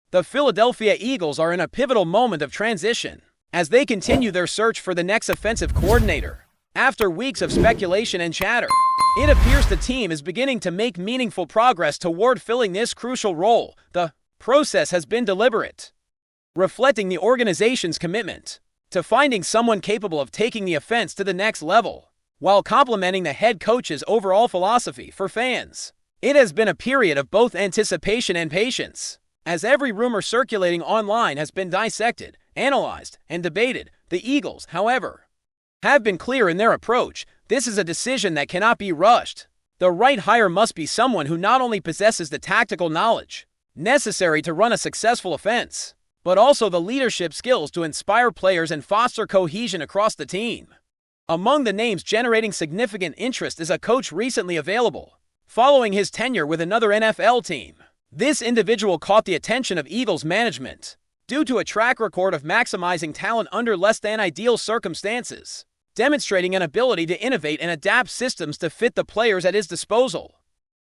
The Philadelphia Eagles are in a pivotal moment of transition as they continue their search for the next offensive coordinator. After weeks of speculation and chatter, it appears the team is beginning to make meaningful progress toward filling this crucial role. The process has been deliberate, reflecting the organization's commitment to finding someone capable of taking the offense to the next level, while complementing the head coach's overall philosophy for fans. It has been a period of both anticipation and patience, as every rumor circulating online has been dissected, analyzed, and debated. The Eagles, however, have been clear in their approach. This is a decision that cannot be rushed. The right hire must be someone who not only possesses the tactical knowledge necessary to run a successful offense, but also the leadership skills to inspire players and foster cohesion across the team. Among the names generating significant interest is a coach recently available, following his tenure with another NFL team. This individual caught the attention of Eagles management due to a track record of maximizing talent under less than ideal circumstances, demonstrating an ability to innovate and adapt systems to fit the players at his disposal.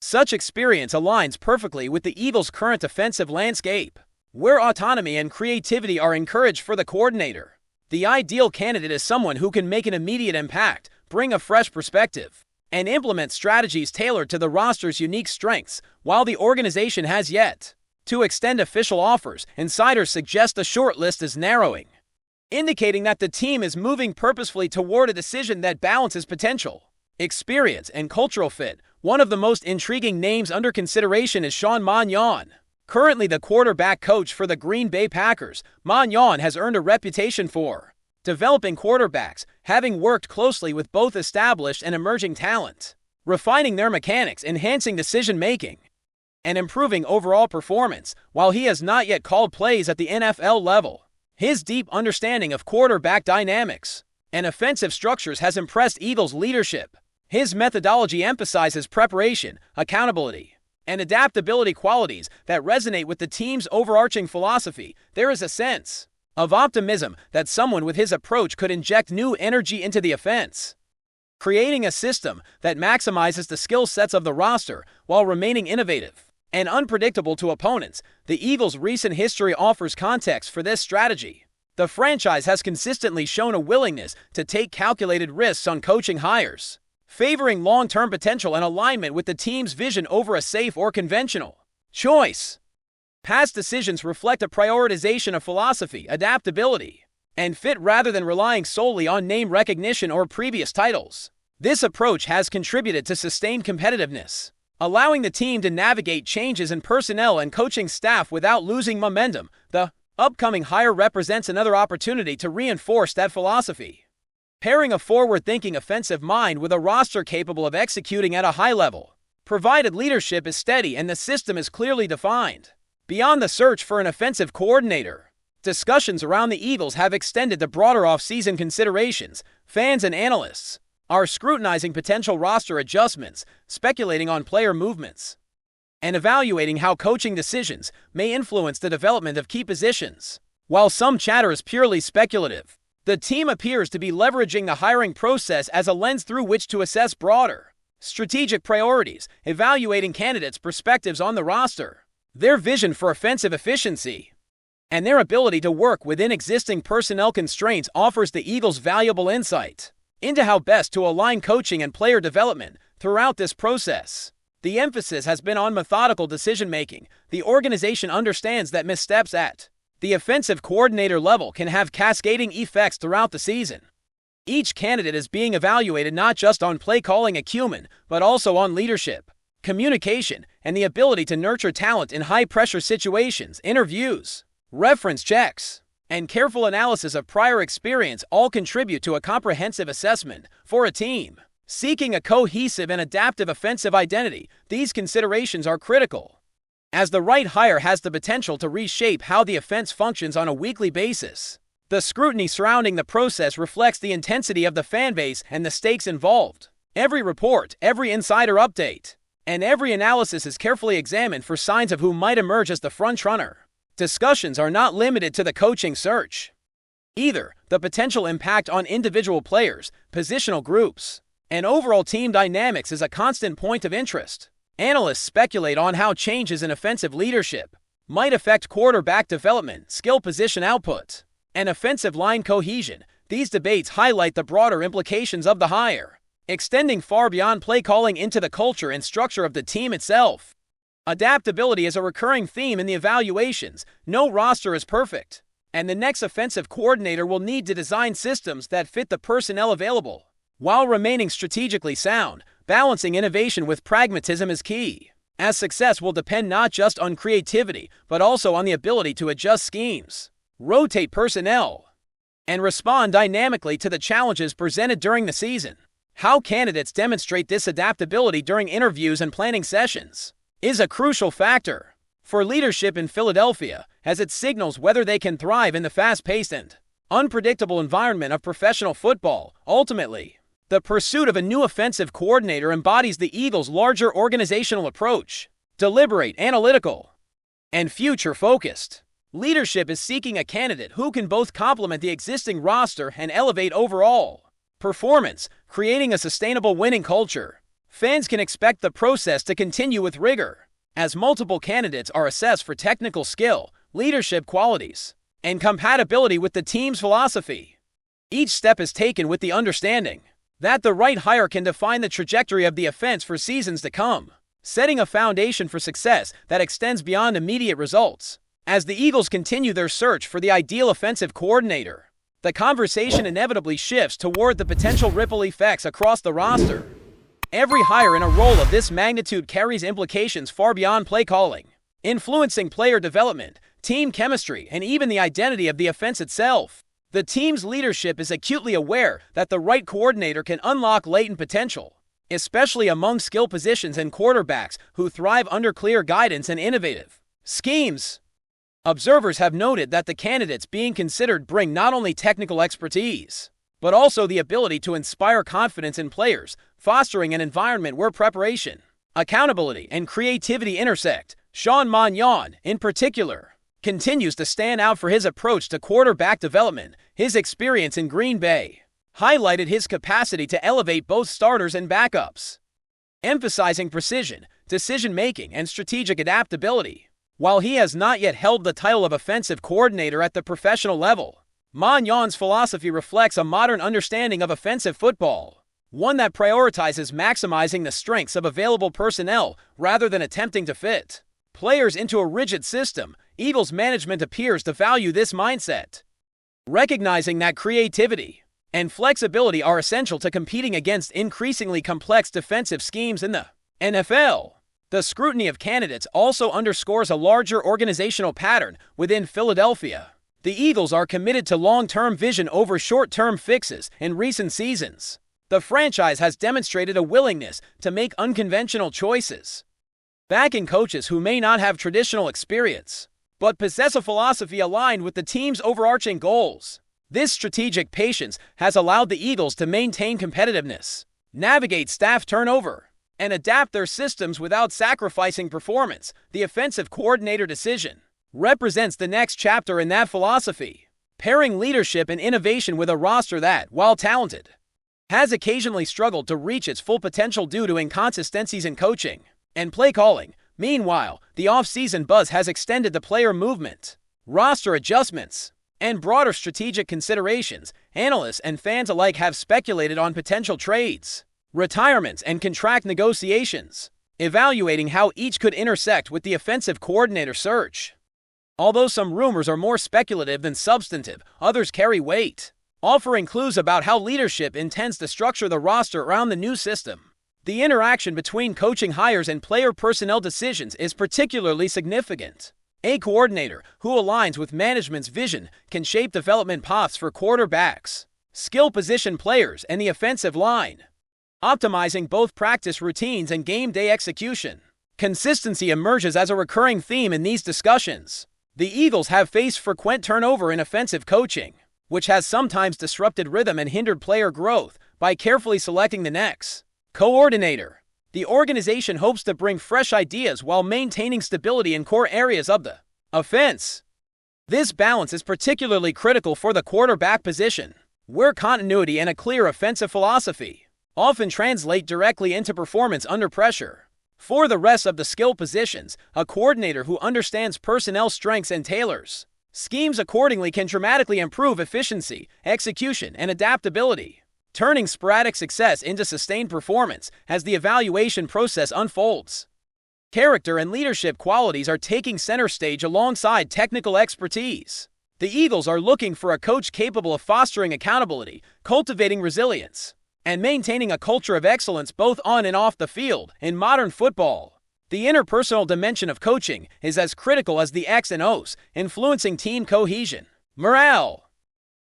Such experience aligns perfectly with the Eagles' current offensive landscape, where autonomy and creativity are encouraged for the coordinator. The ideal candidate is someone who can make an immediate impact, bring a fresh perspective, and implement strategies tailored to the roster's unique strengths. While the organization has yet to extend official offers, insiders suggest the short list is narrowing, indicating that the team is moving purposefully toward a decision that balances potential, experience, and cultural fit. One of the most intriguing names under consideration is Sean Mannion. Currently the quarterback coach for the Green Bay Packers, Mannion has earned a reputation for developing quarterbacks, having worked closely with both established and emerging talent, refining their mechanics, enhancing decision-making, and improving overall performance. While he has not yet called plays at the NFL level, his deep understanding of quarterback dynamics and offensive structures has impressed Eagles leadership. His methodology emphasizes preparation, accountability, and adaptability, qualities that resonate with the team's overarching philosophy. There is a sense of optimism that someone with his approach could inject new energy into the offense, creating a system that maximizes the skill sets of the roster while remaining innovative and unpredictable to opponents. The Eagles' recent history offers context for this strategy. The franchise has consistently shown a willingness to take calculated risks on coaching hires, favoring long-term potential and alignment with the team's vision over a safe or conventional choice. Past decisions reflect a prioritization of philosophy, adaptability, and fit rather than relying solely on name recognition or previous titles. This approach has contributed to sustained competitiveness, allowing the team to navigate changes in personnel and coaching staff without losing momentum. The upcoming hire represents another opportunity to reinforce that philosophy, pairing a forward-thinking offensive mind with a roster capable of executing at a high level, provided leadership is steady and the system is clearly defined. Beyond the search for an offensive coordinator, discussions around the Eagles have extended to broader off-season considerations. Fans and analysts are scrutinizing potential roster adjustments, speculating on player movements, and evaluating how coaching decisions may influence the development of key positions. While some chatter is purely speculative, the team appears to be leveraging the hiring process as a lens through which to assess broader strategic priorities, evaluating candidates' perspectives on the roster, their vision for offensive efficiency, and their ability to work within existing personnel constraints. Offers the Eagles valuable insight into how best to align coaching and player development throughout this process. The emphasis has been on methodical decision-making. The organization understands that missteps at the offensive coordinator level can have cascading effects throughout the season. Each candidate is being evaluated not just on play-calling acumen, but also on leadership, communication, and the ability to nurture talent in high-pressure situations. Interviews, reference checks, and careful analysis of prior experience all contribute to a comprehensive assessment. For a team seeking a cohesive and adaptive offensive identity, these considerations are critical, as the right hire has the potential to reshape how the offense functions on a weekly basis. The scrutiny surrounding the process reflects the intensity of the fanbase and the stakes involved. Every report, every insider update, and every analysis is carefully examined for signs of who might emerge as the frontrunner. Discussions are not limited to the coaching search either. The potential impact on individual players, positional groups, and overall team dynamics is a constant point of interest. Analysts speculate on how changes in offensive leadership, might affect quarterback development, skill position output, and offensive line cohesion. These debates highlight the broader implications of the hire, extending far beyond play calling into the culture and structure of the team itself. Adaptability is a recurring theme in the evaluations. No roster is perfect, and the next offensive coordinator will need to design systems that fit the personnel available, while remaining strategically sound. Balancing innovation with pragmatism is key, as success will depend not just on creativity, but also on the ability to adjust schemes, rotate personnel, and respond dynamically to the challenges presented during the season. How candidates demonstrate this adaptability during interviews and planning sessions is a crucial factor for leadership in Philadelphia, as it signals whether they can thrive in the fast-paced and unpredictable environment of professional football. Ultimately, the pursuit of a new offensive coordinator embodies the Eagles' larger organizational approach: deliberate, analytical, and future-focused. Leadership is seeking a candidate who can both complement the existing roster and elevate overall performance, creating a sustainable winning culture. Fans can expect the process to continue with rigor, as multiple candidates are assessed for technical skill, leadership qualities, and compatibility with the team's philosophy. Each step is taken with the understanding that the right hire can define the trajectory of the offense for seasons to come, setting a foundation for success that extends beyond immediate results. As the Eagles continue their search for the ideal offensive coordinator, the conversation inevitably shifts toward the potential ripple effects across the roster. Every hire in a role of this magnitude carries implications far beyond play calling, influencing player development, team chemistry, and even the identity of the offense itself. The team's leadership is acutely aware that the right coordinator can unlock latent potential, especially among skill positions and quarterbacks who thrive under clear guidance and innovative schemes. Observers have noted that the candidates being considered bring not only technical expertise, but also the ability to inspire confidence in players, fostering an environment where preparation, accountability, and creativity intersect. Sean Mannion, in particular, continues to stand out for his approach to quarterback development. His experience in Green Bay highlighted his capacity to elevate both starters and backups, emphasizing precision, decision-making, and strategic adaptability. While he has not yet held the title of offensive coordinator at the professional level, Magnon's philosophy reflects a modern understanding of offensive football, one that prioritizes maximizing the strengths of available personnel rather than attempting to fit players into a rigid system. Eagles management appears to value this mindset, recognizing that creativity and flexibility are essential to competing against increasingly complex defensive schemes in the NFL. The scrutiny of candidates also underscores a larger organizational pattern within Philadelphia. The Eagles are committed to long-term vision over short-term fixes. In recent seasons, the franchise has demonstrated a willingness to make unconventional choices, backing coaches who may not have traditional experience, but possess a philosophy aligned with the team's overarching goals. This strategic patience has allowed the Eagles to maintain competitiveness, navigate staff turnover, and adapt their systems without sacrificing performance. The offensive coordinator decision represents the next chapter in that philosophy, pairing leadership and innovation with a roster that, while talented, has occasionally struggled to reach its full potential due to inconsistencies in coaching and play calling. Meanwhile, the off-season buzz has extended to player movement, roster adjustments, and broader strategic considerations. Analysts and fans alike have speculated on potential trades, retirements, and contract negotiations, evaluating how each could intersect with the offensive coordinator search. Although some rumors are more speculative than substantive, others carry weight, offering clues about how leadership intends to structure the roster around the new system. The interaction between coaching hires and player personnel decisions is particularly significant. A coordinator who aligns with management's vision can shape development paths for quarterbacks, skill position players, and the offensive line, optimizing both practice routines and game day execution. Consistency emerges as a recurring theme in these discussions. The Eagles have faced frequent turnover in offensive coaching, which has sometimes disrupted rhythm and hindered player growth. By carefully selecting the next coordinator, the organization hopes to bring fresh ideas while maintaining stability in core areas of the offense. This balance is particularly critical for the quarterback position, where continuity and a clear offensive philosophy often translate directly into performance under pressure. For the rest of the skill positions, a coordinator who understands personnel strengths and tailors schemes accordingly can dramatically improve efficiency, execution, and adaptability, turning sporadic success into sustained performance as the evaluation process unfolds. Character and leadership qualities are taking center stage alongside technical expertise. The Eagles are looking for a coach capable of fostering accountability, cultivating resilience, and maintaining a culture of excellence both on and off the field in modern football. The interpersonal dimension of coaching is as critical as the X's and O's, influencing team cohesion, morale,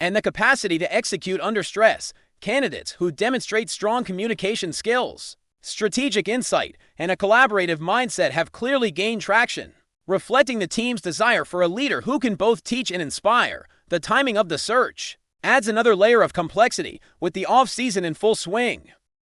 and the capacity to execute under stress. Candidates who demonstrate strong communication skills, strategic insight, and a collaborative mindset have clearly gained traction, reflecting the team's desire for a leader who can both teach and inspire. The timing of the search adds another layer of complexity with the offseason in full swing.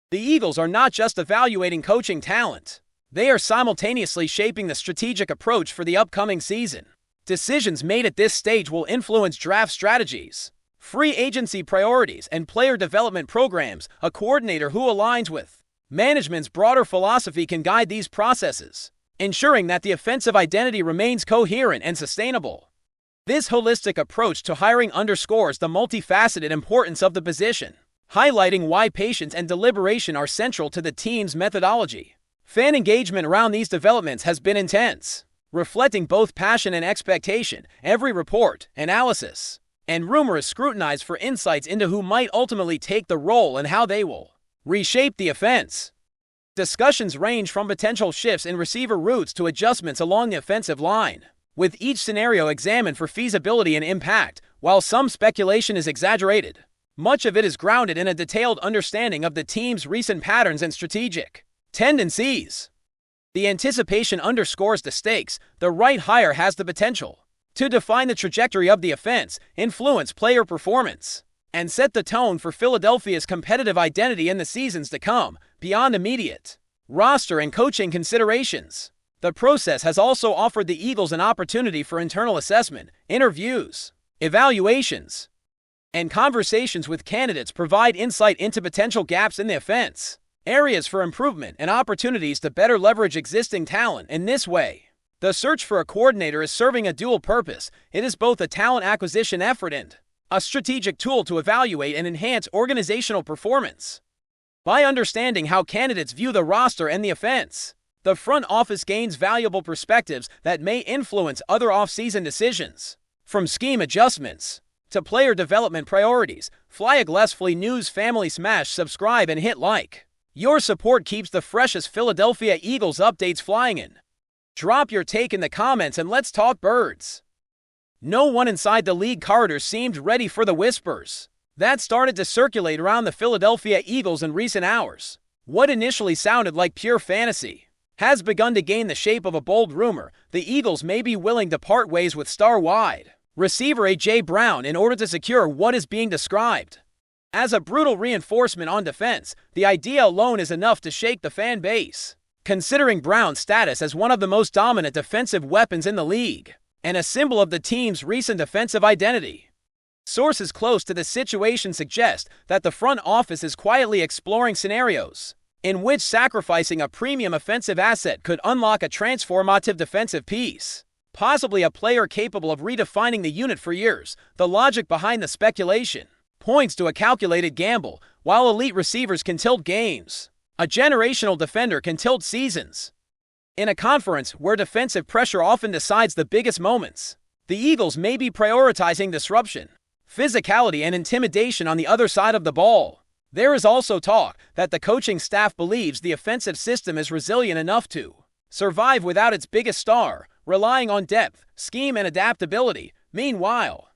The Eagles are not just evaluating coaching talent. They are simultaneously shaping the strategic approach for the upcoming season. Decisions made at this stage will influence draft strategies, free agency priorities, and player development programs. A coordinator who aligns with management's broader philosophy can guide these processes, ensuring that the offensive identity remains coherent and sustainable. This holistic approach to hiring underscores the multifaceted importance of the position, highlighting why patience and deliberation are central to the team's methodology. Fan engagement around these developments has been intense, reflecting both passion and expectation. Every report, analysis, and rumor is scrutinized for insights into who might ultimately take the role and how they will reshape the offense. Discussions range from potential shifts in receiver routes to adjustments along the offensive line, with each scenario examined for feasibility and impact. While some speculation is exaggerated, much of it is grounded in a detailed understanding of the team's recent patterns and strategic tendencies. The anticipation underscores the stakes. The right hire has the potential to define the trajectory of the offense, influence player performance, and set the tone for Philadelphia's competitive identity in the seasons to come. Beyond immediate roster and coaching considerations, the process has also offered the Eagles an opportunity for internal assessment. Interviews, evaluations, and conversations with candidates provide insight into potential gaps in the offense, areas for improvement, and opportunities to better leverage existing talent. In this way, the search for a coordinator is serving a dual purpose. It is both a talent acquisition effort and a strategic tool to evaluate and enhance organizational performance. By understanding how candidates view the roster and the offense, the front office gains valuable perspectives that may influence other offseason decisions. From scheme adjustments to player development priorities, FlyEaglesFly News family smash subscribe and hit like. Your support keeps the freshest Philadelphia Eagles updates flying in. Drop your take in the comments and let's talk birds. No one inside the league corridors seemed ready for the whispers that started to circulate around the Philadelphia Eagles in recent hours. What initially sounded like pure fantasy has begun to gain the shape of a bold rumor. The Eagles may be willing to part ways with star wide receiver A.J. Brown in order to secure what is being described as a brutal reinforcement on defense. The idea alone is enough to shake the fan base, considering Brown's status as one of the most dominant defensive weapons in the league and a symbol of the team's recent offensive identity. Sources close to the situation suggest that the front office is quietly exploring scenarios in which sacrificing a premium offensive asset could unlock a transformative defensive piece, possibly a player capable of redefining the unit for years. The logic behind the speculation points to a calculated gamble. While elite receivers can tilt games, a generational defender can tilt seasons. In a conference where defensive pressure often decides the biggest moments, the Eagles may be prioritizing disruption, physicality, and intimidation on the other side of the ball. There is also talk that the coaching staff believes the offensive system is resilient enough to survive without its biggest star, relying on depth, scheme, and adaptability. Meanwhile,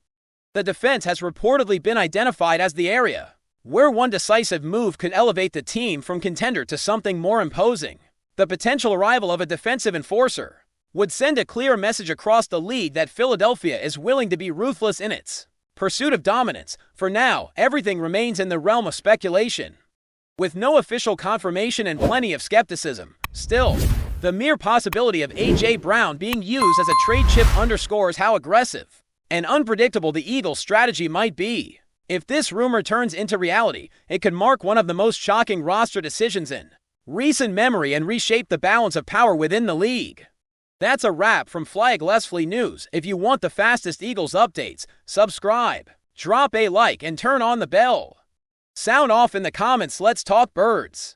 the defense has reportedly been identified as the area where one decisive move could elevate the team from contender to something more imposing. The potential arrival of a defensive enforcer would send a clear message across the league that Philadelphia is willing to be ruthless in its pursuit of dominance. For now, everything remains in the realm of speculation, with no official confirmation and plenty of skepticism. Still, the mere possibility of A.J. Brown being used as a trade chip underscores how aggressive and unpredictable the Eagles' strategy might be. If this rumor turns into reality, it could mark one of the most shocking roster decisions in recent memory and reshape the balance of power within the league. That's a wrap from FlyEaglesFly News. If you want the fastest Eagles updates, subscribe, drop a like, and turn on the bell. Sound off in the comments. Let's talk birds.